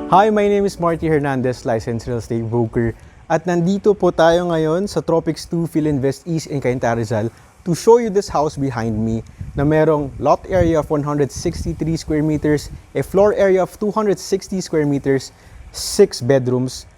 Hi, my name is Marty Hernandez, licensed real estate broker. At nandito po tayo ngayon sa Tropic 2 Filinvest East in Cainta, Rizal to show you this house behind me na merong lot area of 163 square meters, a floor area of 260 square meters, 6 bedrooms,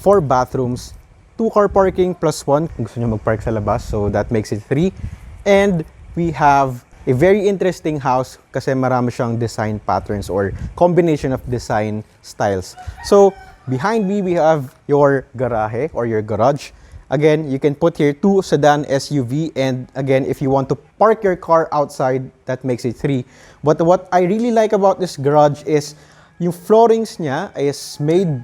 4 bathrooms, 2 car parking plus 1 kung gusto nyo mag-park sa labas, so that makes it 3. And we have a very interesting house kasi marami siyang design patterns or combination of design styles. So, behind me, we have your garahe or your garage. Again, you can put here 2 sedan SUV, and again, if you want to park your car outside, that makes it 3. But what I really like about this garage is yung floorings niya is made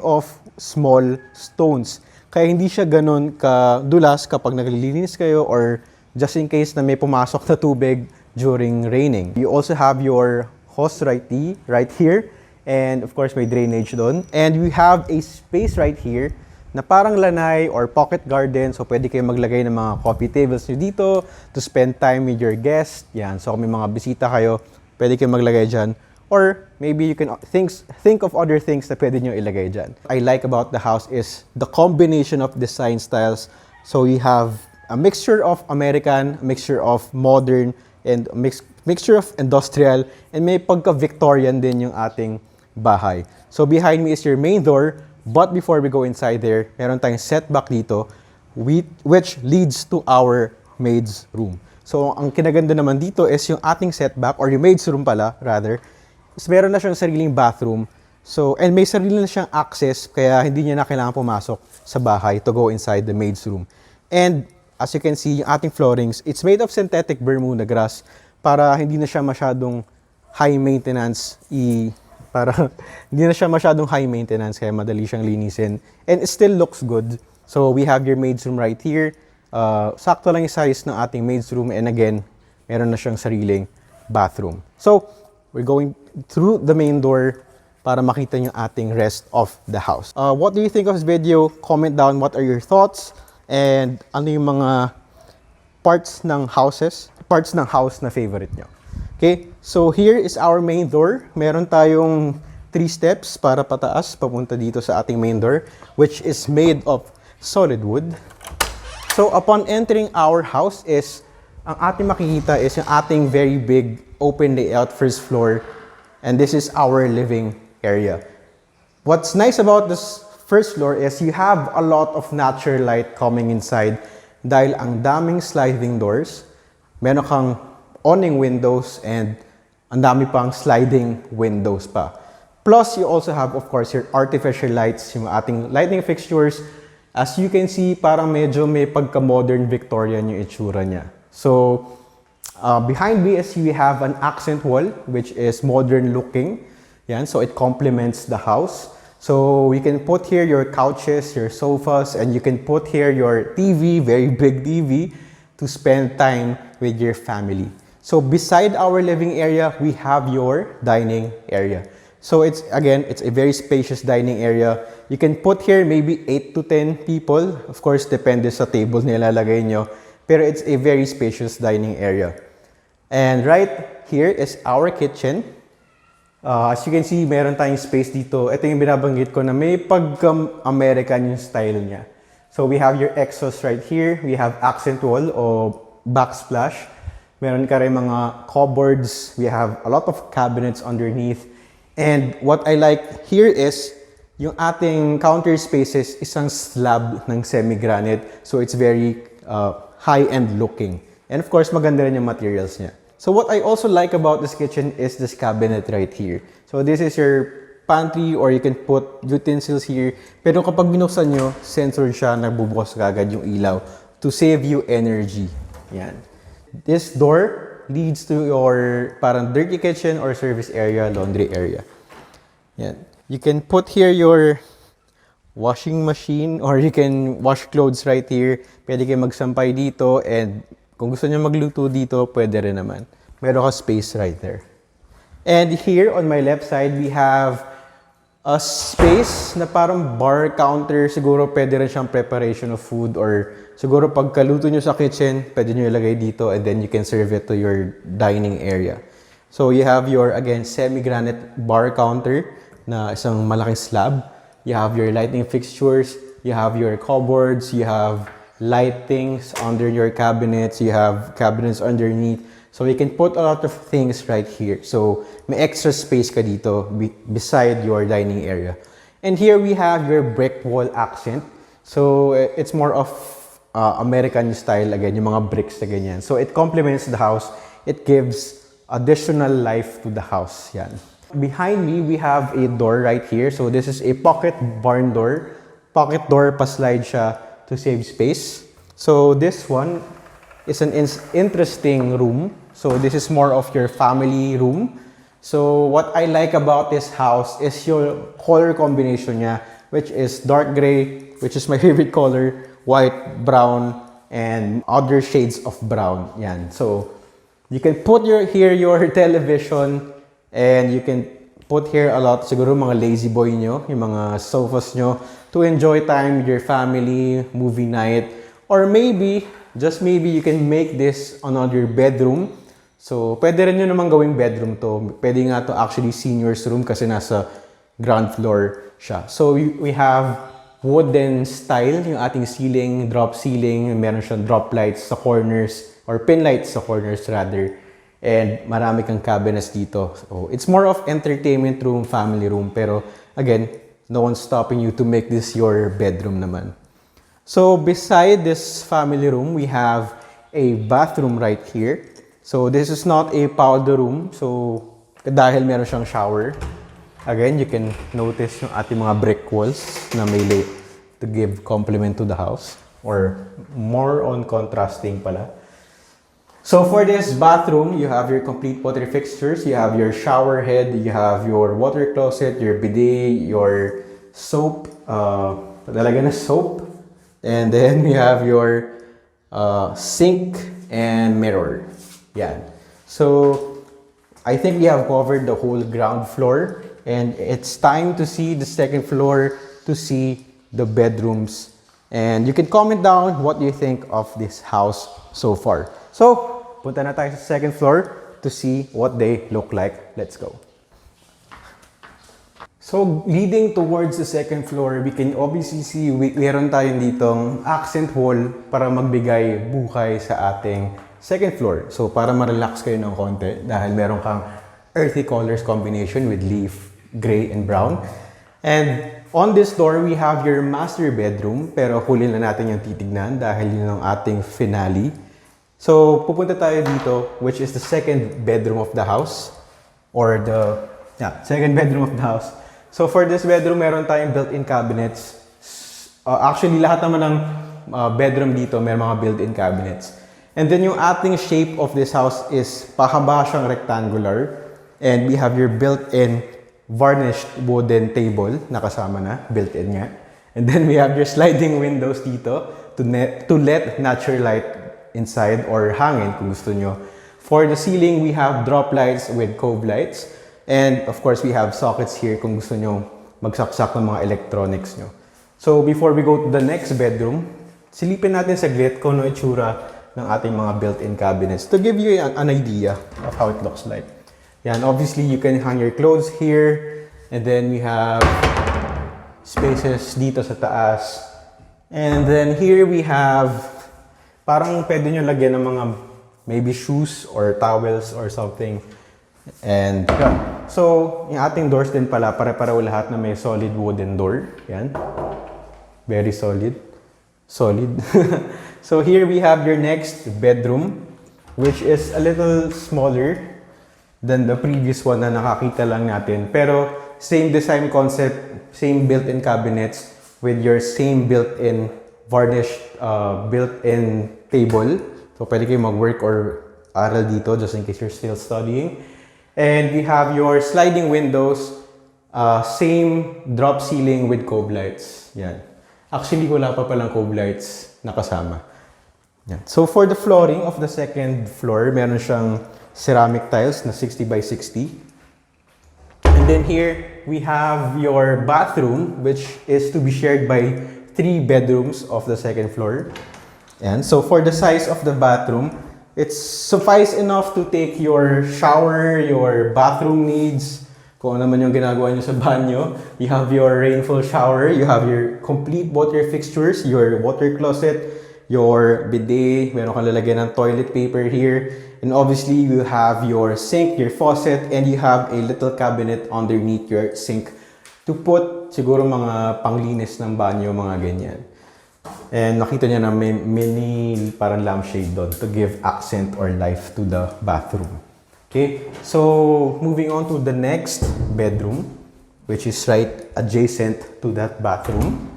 of small stones. Kaya hindi siya ganun kadulas kapag naglilinis kayo or just in case na may pumasok na tubig during raining. You also have your hose right here, and of course may drainage doon. And we have a space right here na parang lanay or pocket garden, so pwede kayo maglagay ng mga coffee tables nyo dito to spend time with your guests. Yan, so kung may mga bisita kayo, pwede kayo maglagay dyan. Or maybe you can think of other things na pwede nyo ilagay dyan. I like about the house is the combination of design styles. So we have a mixture of American, a mixture of modern, and a mixture of industrial, and may pagka-Victorian din yung ating bahay. So behind me is your main door, but before we go inside there, meron tayong setback dito, which leads to our maid's room. So ang kinaganda naman dito is yung ating setback, or yung maid's room pala, rather, is meron na siyang sariling bathroom. So, and may sarili na siyang access, kaya hindi niya na kailangan pumasok sa bahay to go inside the maid's room. And as you can see, yung ating floorings, it's made of synthetic Bermuda grass para hindi na siya masyadong high maintenance. Hindi na siya masyadong high maintenance, kaya madali siyang linisin. And it still looks good. So we have your maid's room right here. Sakto lang yung size ng ating maid's room, and again, meron na siyang sariling bathroom. So we're going through the main door para makita yung ating rest of the house. What do you think of this video? Comment down what are your thoughts. And ano yung mga parts ng house na favorite nyo. Okay, so here is our main door. Meron tayong 3 steps para pataas, papunta dito sa ating main door, which is made of solid wood. So upon entering our house ang ating makikita is yung ating very big open layout first floor, and this is our living area. What's nice about this first floor is you have a lot of natural light coming inside dahil ang daming sliding doors, meron kang awning windows, and ang dami pang sliding windows pa. Plus, you also have, of course, your artificial lights, yung ating lighting fixtures. As you can see, parang medyo may pagka-modern Victorian yung itsura niya. So, behind me is we have an accent wall, which is modern looking. Yan, so it complements the house. So you can put here your couches, your sofas, and you can put here your TV, very big TV, to spend time with your family. So beside our living area, we have your dining area. So it's a very spacious dining area. You can put here maybe 8 to 10 people. Of course, depende sa table na ilalagay nyo. Pero it's a very spacious dining area. And right here is our kitchen. As you can see, meron tayong space dito. Ito yung binabanggit ko na may pagka-American yung style niya. So we have your exhaust right here. We have accent wall o backsplash. Meron ka rin mga cupboards. We have a lot of cabinets underneath. And what I like here is yung ating counter spaces, isang slab ng semi-granite. So it's very high-end looking. And of course, maganda rin yung materials niya. So what I also like about this kitchen is this cabinet right here. So this is your pantry, or you can put utensils here. Pero kapag binuksan nyo, sensor siya, nagbubukas agad yung ilaw to save you energy. Yan. This door leads to your parang dirty kitchen or service area, laundry area. Yan. You can put here your washing machine, or you can wash clothes right here. Pwede kayo magsampay dito, and kung gusto niyo magluto dito, pwede rin naman. Meron ka space right there. And here on my left side, we have a space na parang bar counter. Siguro pwede rin siyang preparation of food, or siguro pagkaluto nyo sa kitchen, pwede nyo ilagay dito, and then you can serve it to your dining area. So you have your, again, semi-granite bar counter. na isang malaking slab. You have your lighting fixtures, you have your cupboards, you have lightings under your cabinets, you have cabinets underneath. So you can put a lot of things right here. So may extra space ka dito beside your dining area. And here we have your brick wall accent. So it's more of American style again, yung mga bricks na ganyan. So it complements the house. It gives additional life to the house. Yan. Behind me, we have a door right here. So this is a pocket barn door. Pocket door, pa-slide siya to save space. So this one is an interesting room. So this is more of your family room. So what I like about this house is your color combination niya, which is dark gray, which is my favorite color, white, brown, and other shades of brown. Yan. So you can put here your television, and you can put here a lot, siguro mga lazy boy nyo, yung mga sofas nyo, to enjoy time with your family, movie night, or maybe, just maybe, you can make this another bedroom. So, pwede rin nyo naman gawing bedroom to. Pwede nga to actually senior's room kasi nasa ground floor siya. So, we have wooden style, yung ating ceiling, drop ceiling, meron siyang drop lights sa corners, or pin lights sa corners rather. And marami kang cabinets dito. So, it's more of entertainment room, family room. Pero, again, no one's stopping you to make this your bedroom naman. So, beside this family room, we have a bathroom right here. So, this is not a powder room. So, dahil meron siyang shower. Again, you can notice yung ating mga brick walls na may light to give complement to the house. Or more on contrasting pala. So for this bathroom, you have your complete pottery fixtures, you have your shower head, you have your water closet, your bidet, your soap, talaga na soap, and then we have your sink and mirror. Yan. So I think we have covered the whole ground floor, and it's time to see the second floor, to see the bedrooms. And you can comment down what you think of this house so far. So, punta na tayo sa second floor to see what they look like. Let's go. So, leading towards the second floor, we can obviously see meron tayong ditong accent wall para magbigay buhay sa ating second floor. So, para ma-relax kayo ng konti dahil meron kang earthy colors combination with leaf, gray, and brown. And on this door, we have your master bedroom, pero huli na natin yung titignan dahil yun ang ating finale. So, pupunta tayo dito, which is the second bedroom of the house, or the second bedroom of the house. So, for this bedroom, meron tayong built-in cabinets. Actually, lahat naman ng bedroom dito, may mga built-in cabinets. And then, yung ating shape of this house is pahaba siyang rectangular. And we have your built-in varnished wooden table, nakasama na, built-in nga. And then, we have your sliding windows dito to let natural light inside or hangin kung gusto nyo. For the ceiling, we have drop lights with cove lights. And of course, we have sockets here kung gusto nyo magsaksak ng mga electronics nyo. So before we go to the next bedroom, silipin natin saglit kung ano itsura ng ating mga built-in cabinets to give you an idea of how it looks like. Yan, obviously, you can hang your clothes here. And then we have spaces dito sa taas. And then here we have parang pwede nyo lagyan ng mga maybe shoes or towels or something. And yeah. So, yung ating doors din pala, pare-pareho lahat na may solid wooden door. Yan. Very solid. Solid. So, here we have your next bedroom, which is a little smaller than the previous one na nakakita lang natin. Pero, same design concept, same built-in cabinets with your same built-in varnished built-in table. So, pwede kayo mag-work or aral dito just in case you're still studying. And we have your sliding windows, same drop ceiling with cove lights. Yan. Actually, wala pa palang cove lights nakasama. Yan. So, for the flooring of the second floor, meron siyang ceramic tiles na 60 by 60. And then here, we have your bathroom, which is to be shared by 3 bedrooms of the second floor. And so for the size of the bathroom, it's suffice enough to take your shower, your bathroom needs. kung ano naman yung ginagawa nyo sa banyo. You have your rainfall shower, you have your complete water fixtures, your water closet, your bidet, meron kang lalagyan ng toilet paper here, and obviously you have your sink, your faucet, and you have a little cabinet underneath your sink to put siguro mga panglinis ng banyo, mga ganyan. And nakita niya na may mini parang lampshade doon to give accent or life to the bathroom. Okay, so moving on to the next bedroom, which is right adjacent to that bathroom.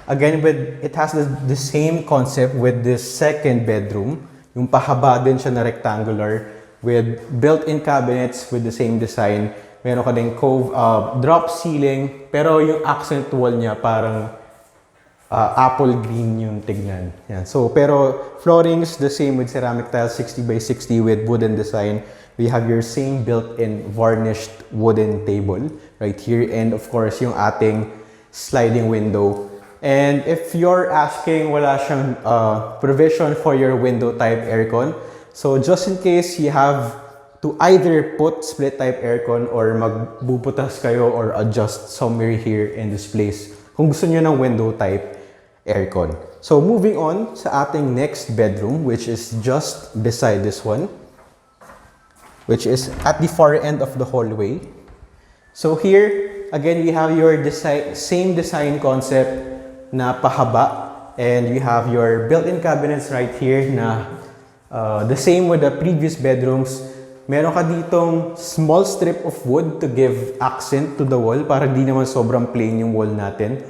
Again, it has the same concept with this second bedroom. Yung pahaba din siya na rectangular with built-in cabinets with the same design. Meron ka din drop ceiling, pero yung accent wall niya parang apple green yung tignan. Yan. So, pero flooring is the same with ceramic tiles, 60 by 60 with wooden design. We have your same built-in varnished wooden table right here. And of course, yung ating sliding window. And if you're asking, wala siyang provision for your window type aircon. So just in case you have to either put split type aircon or magbubutas kayo or adjust somewhere here in this place kung gusto nyo ng window type aircon. So moving on sa ating next bedroom, which is just beside this one, which is at the far end of the hallway. So here, again, we have your same design concept na pahaba, and you have your built-in cabinets right here na the same with the previous bedrooms. Meron ka ditong small strip of wood to give accent to the wall para di naman sobrang plain yung wall natin.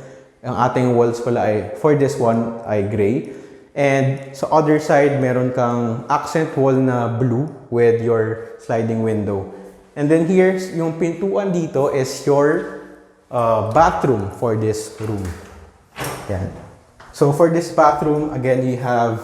Ang ating walls pala ay, for this one, ay gray. And sa other side, meron kang accent wall na blue with your sliding window. And then here, yung pintuan dito is your bathroom for this room. Yan. So for this bathroom, again, you have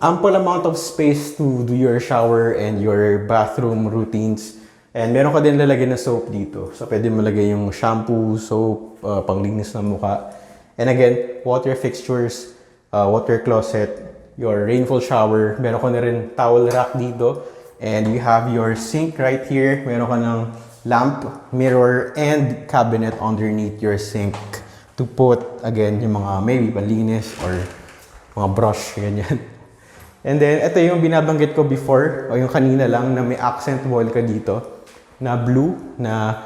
ample amount of space to do your shower and your bathroom routines. And meron ka din lalagyan na soap dito. So pwede mo lagay yung shampoo, soap, panglinis ng mukha. And again, water fixtures, water closet, your rainfall shower. Meron ka na rin towel rack dito. And you have your sink right here. Meron ka ng lamp, mirror, and cabinet underneath your sink to put, again, yung mga maybe panlinis or mga brush, ganyan. And then, ito yung binabanggit ko before, o yung kanina lang, na may accent wall ka dito, na blue, na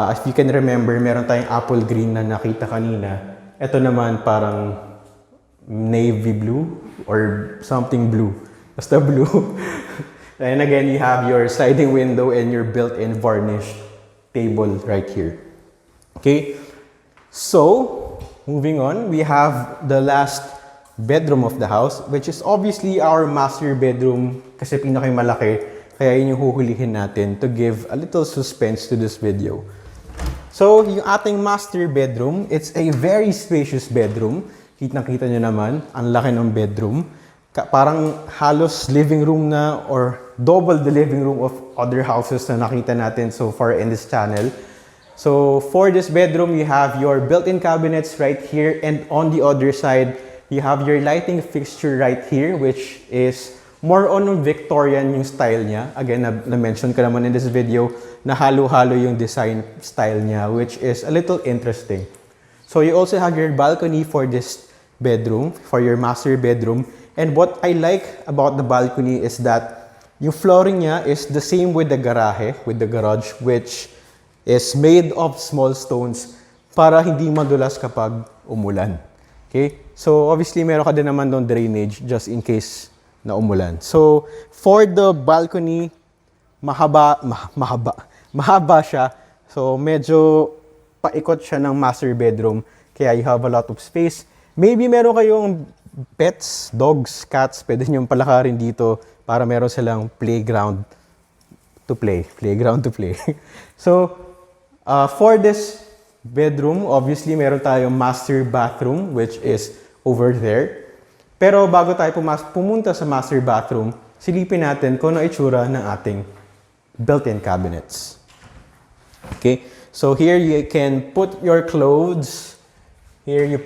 if you can remember, meron tayong apple green na nakita kanina. Ito naman parang navy blue or something blue. Basta blue. And again, you have your sliding window and your built-in varnish table right here. Okay? So, moving on, we have the last bedroom of the house, which is obviously our master bedroom kasi pinakamalaki. Kaya yun yung huhulihin natin to give a little suspense to this video. So, yung ating master bedroom, it's a very spacious bedroom. Kitang-kita nyo naman, ang laki ng bedroom. Parang halos living room na or double the living room of other houses na nakita natin so far in this channel. So, for this bedroom, you have your built-in cabinets right here, and on the other side, you have your lighting fixture right here, which is more on Victorian yung style niya. Again, na-mention ko naman in this video na halo-halo yung design style niya, which is a little interesting. So, you also have your balcony for this bedroom, for your master bedroom. And what I like about the balcony is that yung flooring niya is the same with the garage, which is made of small stones para hindi madulas kapag umulan. Okay? So, obviously, meron ka din naman doon drainage just in case na umulan. So, for the balcony, mahaba siya. So, medyo paikot siya ng master bedroom. Kaya you have a lot of space. Maybe meron kayong pets, dogs, cats, pwede nyo palakarin dito para meron silang playground to play. So, for this bedroom, obviously, meron tayong master bathroom, which is over there. Pero bago tayo pumunta sa master bathroom, silipin natin kung ano itsura ng ating built-in cabinets. Okay? So, here you can put your clothes. Here you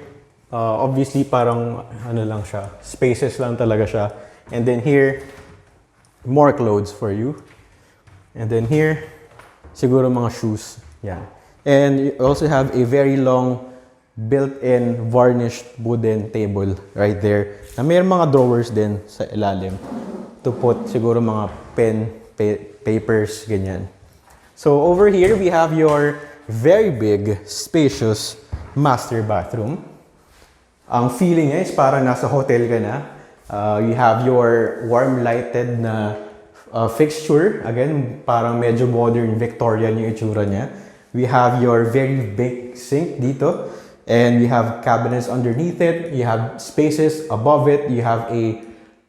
obviously, parang ano lang siya, spaces lang talaga siya. And then here, more clothes for you. And then here, siguro mga shoes. Yan. And you also have a very long built-in varnished wooden table right there. Na may mga drawers din sa ilalim to put siguro mga pen, papers, ganyan. So over here, we have your very big, spacious master bathroom. Ang feeling niya is parang nasa hotel ka na. You have your warm lighted na fixture. Again, parang medyo modern Victorian yung itsura niya. We have your very big sink dito. And we have cabinets underneath it. You have spaces above it. You have a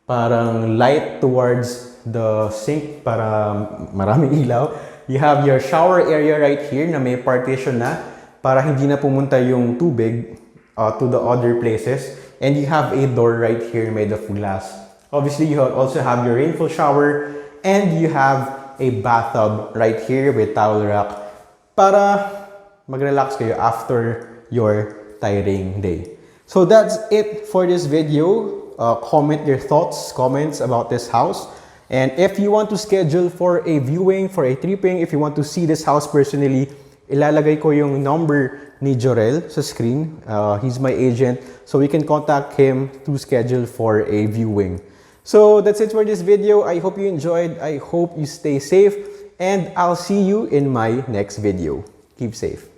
parang light towards the sink para maraming ilaw. You have your shower area right here na may partition na para hindi na pumunta yung tubig to the other places. And you have a door right here made of glass. Obviously, you also have your rainfall shower and you have a bathtub right here with towel rack para mag-relax kayo after your tiring day. So that's it for this video. Comment your comments about this house. And if you want to schedule for a viewing, for a tripping, if you want to see this house personally, ilalagay ko yung number ni Jorel sa screen. He's my agent, so we can contact him to schedule for a viewing. So that's it for this video. I hope you enjoyed. I hope you stay safe. And I'll see you in my next video. Keep safe.